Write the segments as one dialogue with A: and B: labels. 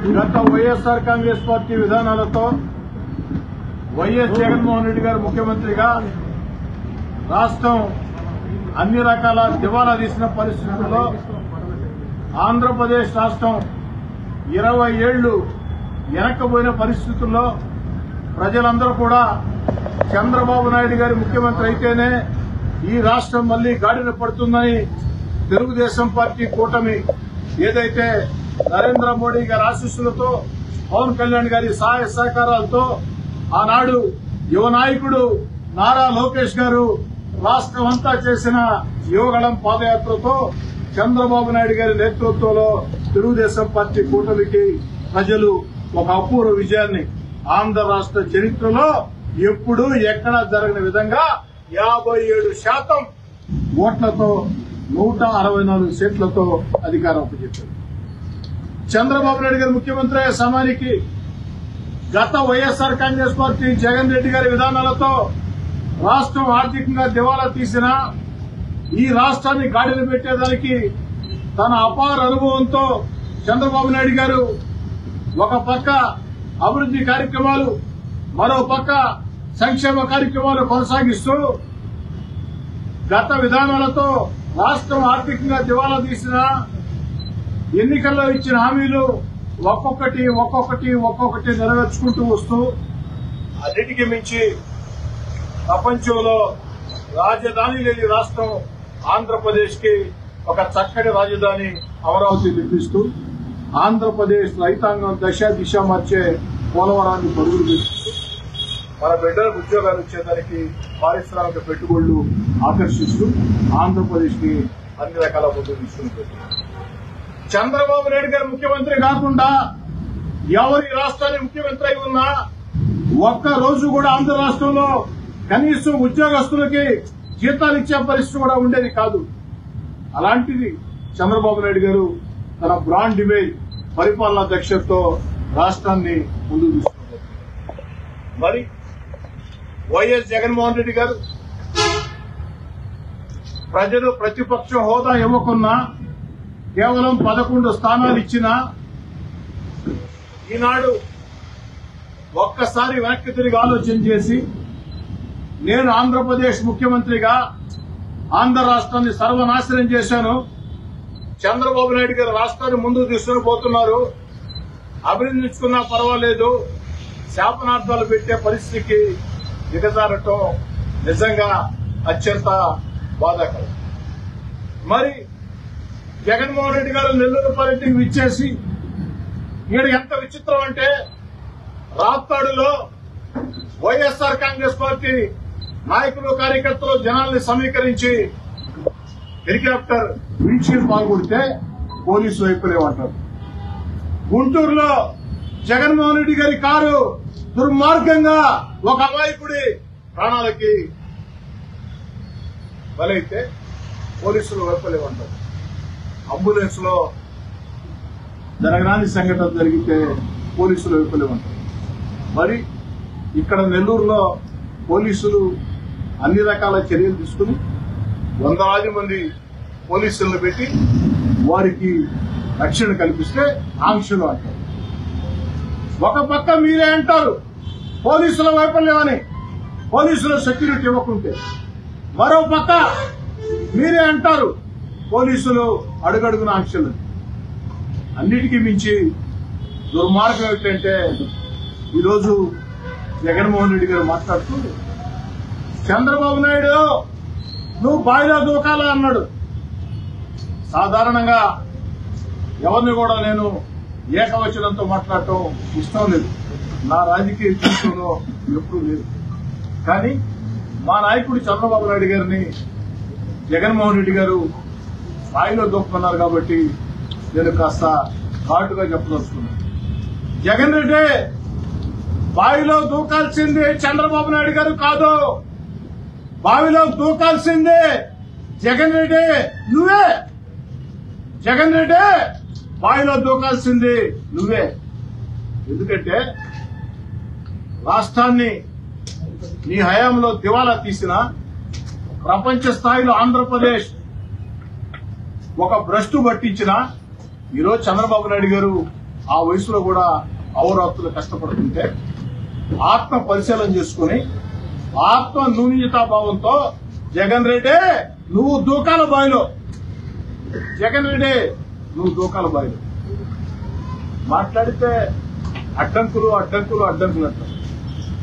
A: గత వైఎస్ఆర్ కాంగ్రెస్ పార్టీ విధానాలతో వైఎస్ జగన్మోహన్ రెడ్డి గారు ముఖ్యమంత్రిగా రాష్ట్రం అన్ని రకాల దివాలా తీసిన పరిస్థితుల్లో ఆంధ్రప్రదేశ్ రాష్ట్రం 20 ఏళ్లు వెనక్కిపోయిన పరిస్థితుల్లో ప్రజలందరూ కూడా చంద్రబాబు నాయుడు గారి ముఖ్యమంత్రి అయితేనే ఈ రాష్ట్రం మళ్లీ గాడిన పడుతుందని తెలుగుదేశం పార్టీ కూటమి ఏదైతే నరేంద్ర మోడీ గారి ఆశీస్సులతో పవన్ కళ్యాణ్ గారి సహాయ సహకారాలతో ఆనాడు యువ నాయకుడు నారా లోకేష్ గారు రాష్ట్రం అంతా చేసిన యువగళం పాదయాత్రతో చంద్రబాబు నాయుడు గారి నేతృత్వంలో తెలుగుదేశం పార్టీ కూటమికి ప్రజలు ఒక అపూర్వ విజయాన్ని ఆంధ్ర రాష్ట్ర చరిత్రలో ఎప్పుడూ ఎక్కడా జరగని విధంగా 57% ఓట్లతో 164 సీట్లతో అధికారం అప్పచెప్పారు. చంద్రబాబు నాయుడు గారు ముఖ్యమంత్రి అయ్యే సమయానికి గత వైఎస్ఆర్ కాంగ్రెస్ పార్టీ జగన్ రెడ్డి గారి విధానాలతో రాష్ట్రం ఆర్థికంగా దివాలా తీసిన ఈ రాష్ట్రాన్ని గాడిన పెట్టేదానికి తన అపార అనుభవంతో చంద్రబాబు నాయుడు గారు ఒక పక్క అభివృద్ది కార్యక్రమాలు మరో పక్క సంక్షేమ కార్యక్రమాలు కొనసాగిస్తూ గత విధానాలతో రాష్ట్రం ఆర్థికంగా దివాలా తీసిన ఎన్నికల్లో ఇచ్చిన హామీలు ఒక్కొక్కటి నెరవేర్చుకుంటూ వస్తూ అన్నిటికీ మించి ప్రపంచంలో రాజధాని లేని రాష్ట్రం ఆంధ్రప్రదేశ్ కి ఒక చక్కటి రాజధాని అమరావతి నిర్మిస్తూ ఆంధ్రప్రదేశ్ రైతాంగం దిశ మార్చే పోలవరాన్ని పరుగులు పెట్టుకుంటూ మన బిడ్డలకు ఉద్యోగాలు వచ్చేదానికి పారిశ్రామిక పెట్టుబడులు ఆకర్షిస్తూ ఆంధ్రప్రదేశ్ కి అన్ని రకాల ముందుకు తీసుకుని చంద్రబాబు నాయుడు గారు ముఖ్యమంత్రి కాకుండా ఎవరి రాష్ట్రానికి ముఖ్యమంత్రి అయి ఉన్నా ఒక్క రోజు కూడా ఆంధ్ర రాష్ట్రంలో కనీసం ఉద్యోగస్తులకి జీతాలు ఇచ్చే పరిస్థితి కూడా ఉండేది కాదు. అలాంటిది చంద్రబాబు నాయుడు గారు తన బ్రాండ్ ఇమేజ్ పరిపాలనా దక్షతతో రాష్ట్రాన్ని ముందుకు తీసుకున్నారు. మరి వైఎస్ జగన్మోహన్ రెడ్డి గారు ప్రజలు ప్రతిపక్ష హోదా ఇవ్వకున్నా కేవలం 11 స్థానాలు ఇచ్చినా ఈనాడు ఒక్కసారి వెనక్కి తిరిగి ఆలోచన చేసి నేను ఆంధ్రప్రదేశ్ ముఖ్యమంత్రిగా ఆంధ్ర రాష్ట్రాన్ని సర్వనాశనం చేశాను, చంద్రబాబు నాయుడు గారు రాష్ట్రాన్ని ముందుకు తీసుకుని పోతున్నారు, అభినందించుకున్నా పర్వాలేదు, శాపనార్థాలు పెట్టే పరిస్థితికి దిగజారటం నిజంగా అత్యంత బాధాకరం. మరి జగన్మోహన్ రెడ్డి గారు నెల్లూరు పర్యటనకు ఇచ్చేసి ఈడ ఎంత విచిత్రం అంటే రాప్తాడులో వైఎస్ఆర్ కాంగ్రెస్ పార్టీ నాయకులు కార్యకర్తలు జనాల్ని సమీకరించి హెలికాప్టర్ విండ్షీల్డ్ పాల్గొడితే పోలీసు వైపులేమంటారు. గుంటూరులో జగన్మోహన్ రెడ్డి గారి కారు దుర్మార్గంగా ఒక అమాయకుడి ప్రాణాలకి బలైతే పోలీసులు వైపులేమంటారు. అంబులెన్స్ లో జరగరాని సంఘటన జరిగితే పోలీసులు వైపులేమంటారు. మరి ఇక్కడ నెల్లూరులో పోలీసులు అన్ని రకాల చర్యలు తీసుకుని వందలాది మంది పోలీసులను పెట్టి వారికి రక్షణ కల్పిస్తే ఆంక్షలు అంటారు. ఒక పక్క మీరే అంటారు పోలీసుల వైఫల్యమని, పోలీసుల సెక్యూరిటీ ఇవ్వకుంటే, మరో పక్క మీరే అంటారు పోలీసులు అడుగడుగున ఆంక్షలు. అన్నిటికీ మించి దుర్మార్గం ఏంటంటే ఈరోజు జగన్మోహన్ రెడ్డి గారు మాట్లాడుతూ చంద్రబాబు నాయుడు నువ్వు బావిలో దూకాలా అన్నాడు. సాధారణంగా ఎవరిని కూడా నేను ఏకవచనంతో మాట్లాడటం ఇష్టం లేదు, నా రాజకీయ జీవితంలో ఎప్పుడూ లేదు. కానీ మా నాయకుడు చంద్రబాబు నాయుడు గారిని జగన్మోహన్ రెడ్డి గారు బావిలో దూకుతున్నారు కాబట్టి నేను కాస్త ఘాటుగా చెప్పదలుచుకున్నాను. జగన్ రెడ్డి బావిలో దూకాల్సింది చంద్రబాబు నాయుడు గారు కాదు, బావిలో దూకాల్సింది జగన్ రెడ్డి నువ్వే. జగన్ రెడ్డి బావిలో దూకాల్సింది నువ్వే. ఎందుకంటే రాష్ట్రాన్ని నీ హయాంలో దివాలా తీసిన ప్రపంచ స్థాయిలో ఆంధ్రప్రదేశ్ ఒక భ్రష్టు పట్టించిన ఈరోజు చంద్రబాబు నాయుడు గారు ఆ వయసులో కూడా అహోరాత్రులు కష్టపడుతుంటే ఆత్మ పరిశీలన చేసుకుని ఆత్మ న్యూనతాభావంతో జగన్ రెడ్డి నువ్వు దూకాల బావిలో, జగన్ రెడ్డి నువ్వు దూకాల బావిలో మాట్లాడితే అడ్డంకులు అడ్డంకులు అడ్డంకులు అంటారు.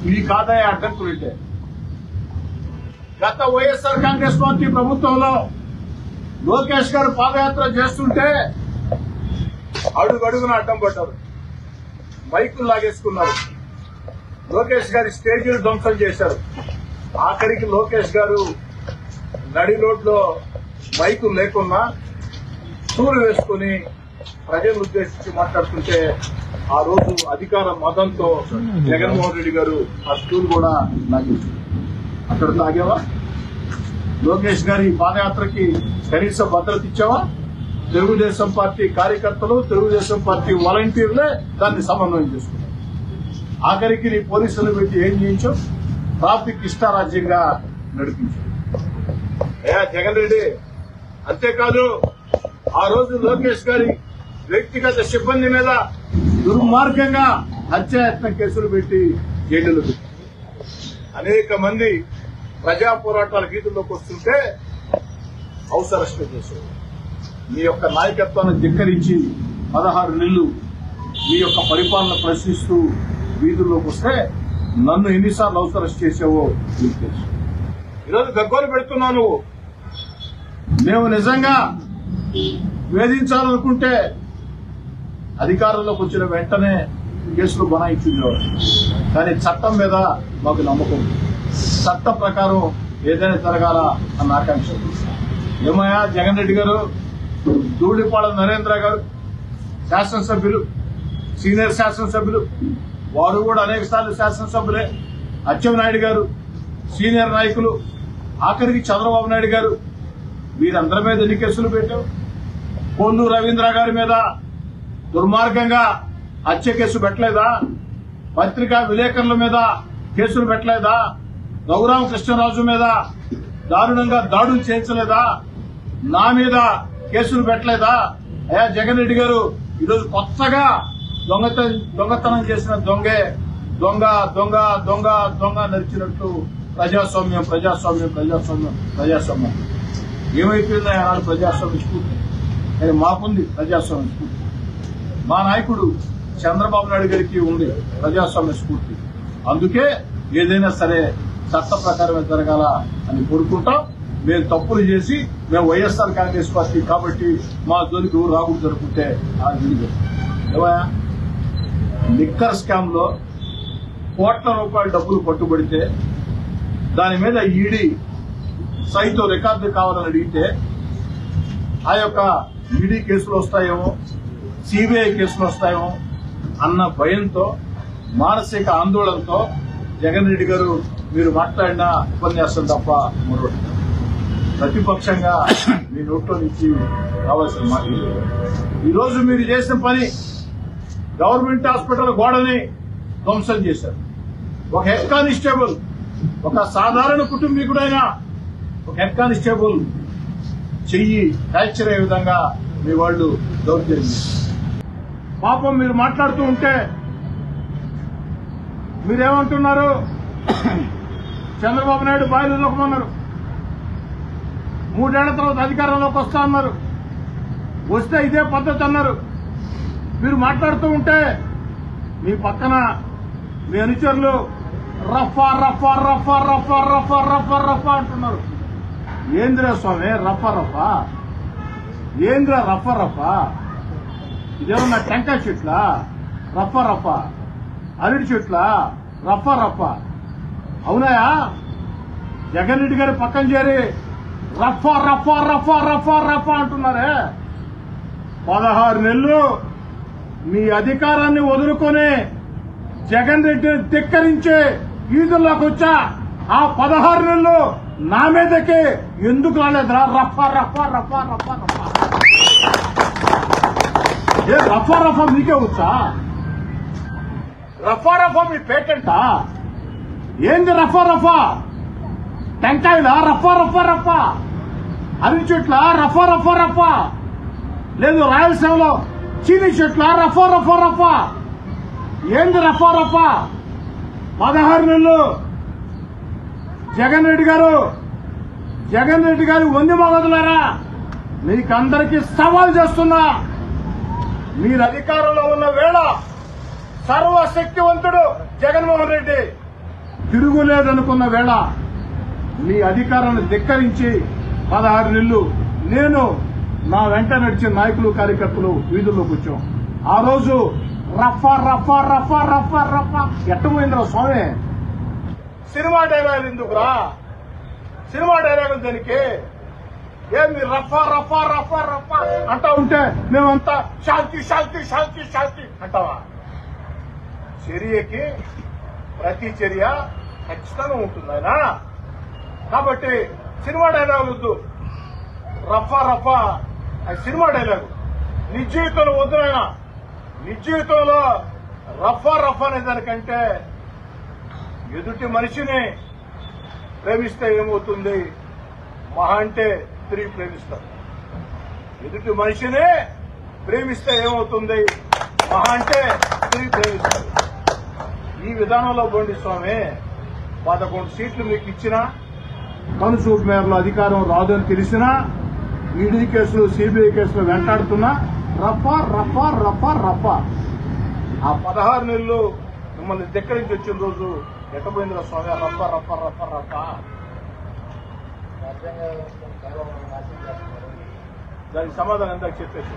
A: ఇవి కాదా అడ్డంకులు అంటే గత వైఎస్ఆర్ కాంగ్రెస్ పార్టీ ప్రభుత్వంలో లోకేష్ గారు పాదయాత్ర చేస్తుంటే అడుగడుగున అడ్డం పడ్డారు, మైకులు లాగేసుకున్నారు, లోకేష్ గారి స్టేజీలు ధ్వంసం చేశారు. ఆఖరికి లోకేష్ గారు నడి రోడ్లో మైకులు లేకున్నా స్టూలు వేసుకుని ప్రజలను ఉద్దేశించి మాట్లాడుతుంటే ఆ రోజు అధికార మదంతో జగన్మోహన్ రెడ్డి గారు ఆ స్టూల్ కూడా లాగేశారు. అక్కడ తాగావా? లోకేష్ గారి పాదయాత్రకి కనీస భద్రత ఇచ్చావా? తెలుగుదేశం పార్టీ కార్యకర్తలు, తెలుగుదేశం పార్టీ వాలంటీర్లే దాన్ని సమన్వయం చేసుకున్నారు. ఆఖరికి నీ పోలీసులు పెట్టి ఏం చేయించావు? ట్రాఫిక్ ఇష్టారాజ్యంగా నడిపించావు. జగన్ రెడ్డి అంతేకాదు, ఆ రోజు లోకేష్ గారి వ్యక్తిగత సిబ్బంది మీద దుర్మార్గంగా హత్యాయత్నం కేసులు పెట్టి జైలులో పెట్టి అనేక మంది ప్రజా పోరాటాల గీతుల్లోకి వస్తుంటే హౌస్ అరెస్ట్ చేశారు. మీ యొక్క నాయకత్వాన్ని ధిక్కరించి 16 నెలలు మీ యొక్క పరిపాలన ప్రశ్నిస్తూ వీధుల్లోకి వస్తే నన్ను ఎన్నిసార్లు హౌస్ అరెస్ట్ చేసావో మీకు తెలుసు. ఈరోజు గగ్గోలు పెడుతున్నావు నువ్వు. మేము నిజంగా వేధించాలనుకుంటే అధికారంలోకి వచ్చిన వెంటనే కేసులు బనాయించుండేవారు. కానీ చట్టం మీద మాకు నమ్మకం, చట్టం ప్రకారం ఏదైనా జరగాల అన్న ఆకాంక్ష. ఏమయ్యా జగన్ రెడ్డి గారు, ధూళిపాళ నరేంద్ర గారు శాసనసభ్యులు, సీనియర్ శాసనసభ్యులు, వారు కూడా అనేక సార్లు శాసనసభ్యులే. అచ్చెన్నాయుడు గారు సీనియర్ నాయకులు, ఆఖరికి చంద్రబాబు నాయుడు గారు, వీరందరి మీద ఎన్ని కేసులు పెట్టావు? కొల్లు రవీంద్ర గారి మీద దుర్మార్గంగా హత్య కేసు పెట్టలేదా? పత్రికా విలేకరుల మీద కేసులు పెట్టలేదా? రఘురామ కృష్ణరాజు మీద దారుణంగా దాడులు చేయించలేదా? నా మీద కేసులు పెట్టలేదా? అయ్యా జగన్ రెడ్డి గారు, ఈరోజు కొత్తగా దొంగతనం చేసిన దొంగ దొంగ దొంగ దొంగ నడిచినట్టు ప్రజాస్వామ్యం ప్రజాస్వామ్యం ప్రజాస్వామ్యం ప్రజాస్వామ్యం ఏమైపోయిందో ఆనాడు ప్రజాస్వామ్య స్ఫూర్తి. కానీ మాకుంది ప్రజాస్వామ్య స్ఫూర్తి. మా నాయకుడు చంద్రబాబు నాయుడు గారికి ఉంది ప్రజాస్వామ్య స్ఫూర్తి. అందుకే ఏదైనా సరే చట్ట ప్రకారమే జరగాల అని కోరుకుంటాం. మేము తప్పులు చేసి మేము వైఎస్ఆర్ కాంగ్రెస్ పార్టీ కాబట్టి మా జోలికి రాగుడు జరుపుకుంటే ఆ జోలికి ఏవయా లిక్కర్ స్కామ్ లో కోట్ల రూపాయల డబ్బులు పట్టుబడితే దాని మీద ఈడీ సైతో రికార్డు కావాలని అడిగితే ఆ యొక్క ఈడీ కేసులు వస్తాయేమో, సిబిఐ కేసులు వస్తాయేమో అన్న భయంతో, మానసిక ఆందోళనతో జగన్ రెడ్డి గారు మీరు మాట్లాడిన ఉపన్యాసం తప్ప మరొకటి ప్రతిపక్షంగా మీ నోట్లో నుంచి రావాల్సిన మాట. ఈరోజు మీరు చేసిన పని గవర్నమెంట్ హాస్పిటల్ గోడని ధ్వంసం చేశారు. ఒక హెడ్ కానిస్టేబుల్, ఒక సాధారణ కుటుంబీకుడైన ఒక హెడ్ కానిస్టేబుల్ చెయ్యి ఫ్రాక్చర్ అయ్యే విధంగా మీ వాళ్ళు దౌర్జన్యం చేశారు. పాపం మీరు మాట్లాడుతూ ఉంటే మీరేమంటున్నారు? చంద్రబాబు నాయుడు బాయిలు నొక్కమన్నారు, 3 ఏళ్ల తర్వాత అధికారంలోకి వస్తా అన్నారు, వస్తే ఇదే పద్ధతి అన్నారు. మీరు మాట్లాడుతూ ఉంటే మీ పక్కన మీ అనుచరులు రఫా రఫా రఫా రఫా రఫా రఫా రఫా అంటున్నారు. ఏంద్రా స్వామి రఫా రఫా? ఏంద్రా రఫా రఫా? ఇదేమన్నా టెంకాయ చెట్లా? రఫా రఫా అరటి చెట్ల రఫా రఫా? అవునాయా? జగన్ రెడ్డి గారి పక్కన చేరి రఫా రఫా రఫా రఫా రఫా అంటున్నారే. 16 నెలలు మీ అధికారాన్ని వదులుకొని జగన్ రెడ్డిని ధిక్కరించి ఈదుల్లోకి వచ్చా. ఆ 16 నెలలు నా మీదకి ఎందుకు రాలేదురా? రఫా రఫా రఫా రఫా రఫా. ఏ రఫా రఫా మీకే వచ్చా? రఫా రఫా మీ పేటెంటా? ఏంది రఫా రఫా? టెంకాయలా? రఫా రఫా రఫా. అరటి చెట్ల? రఫా రఫా రఫా. లేదు రాయలసీమలో చీనీ షర్ట్ల రఫా రఫా రఫా ఏంది రఫా రఫా 16 నెలలు జగన్ రెడ్డి గారు వంది మగదులారా మీకందరికీ సవాల్ చేస్తున్నా. మీరు అధికారంలో ఉన్న వేళ సర్వశక్తివంతుడు జగన్మోహన్ రెడ్డి తిరుగులేదనుకున్న వేళ మీ అధికారాన్ని ధిక్కరించి 16 నెలలు నేను నా వెంట నడిచిన నాయకులు కార్యకర్తలు వీధుల్లోకి వచ్చాం. ఆ రోజు రఫా రఫా రఫా రఫా రఫా ఎట్టపోయిందిరా స్వామి. సినిమా డైలాగులు ఎందుకురా? సినిమా డైలాగులు దానికి ఏమి రఫా రఫా రఫా రఫా అంటా ఉంటే మేమంతా శాంతి శాంతి శాంతి శాంతి అంటావా? చర్యకి ప్రతి చర్య ఖచ్చితంగా ఉంటుంది ఆయన. కాబట్టి సినిమా డైలాగ్ వద్దు, రఫా రఫా అది సినిమా డైలాగు. నిజ జీవితంలో వద్దు ఆయన. నిజ జీవితంలో రఫా రఫా అనే దానికంటే ఎదుటి మనిషిని ప్రేమిస్తే ఏమవుతుంది? మహా అంటే తిరిగి ప్రేమిస్తారు. ఎదుటి మనిషిని ప్రేమిస్తే ఏమవుతుంది? మహా అంటే తిరిగి ప్రేమిస్తారు. ఈ విధానంలో పోండి స్వామి. 11 సీట్లు మీకు ఇచ్చినా కనుసూపు మేరలో అధికారం రాదని తెలిసినా ఈడీ కేసులు సిబిఐ కేసులు వెంటాడుతున్నా రఫా రఫా రఫా రఫా. ఆ 16 నెలలు మిమ్మల్ని ధిక్కరించి వచ్చిన రోజు ఎట్టపోయిందిరా స్వామి రఫా రఫా రఫా రఫా. దానికి సమాధానం ఎందాక చెప్పేసి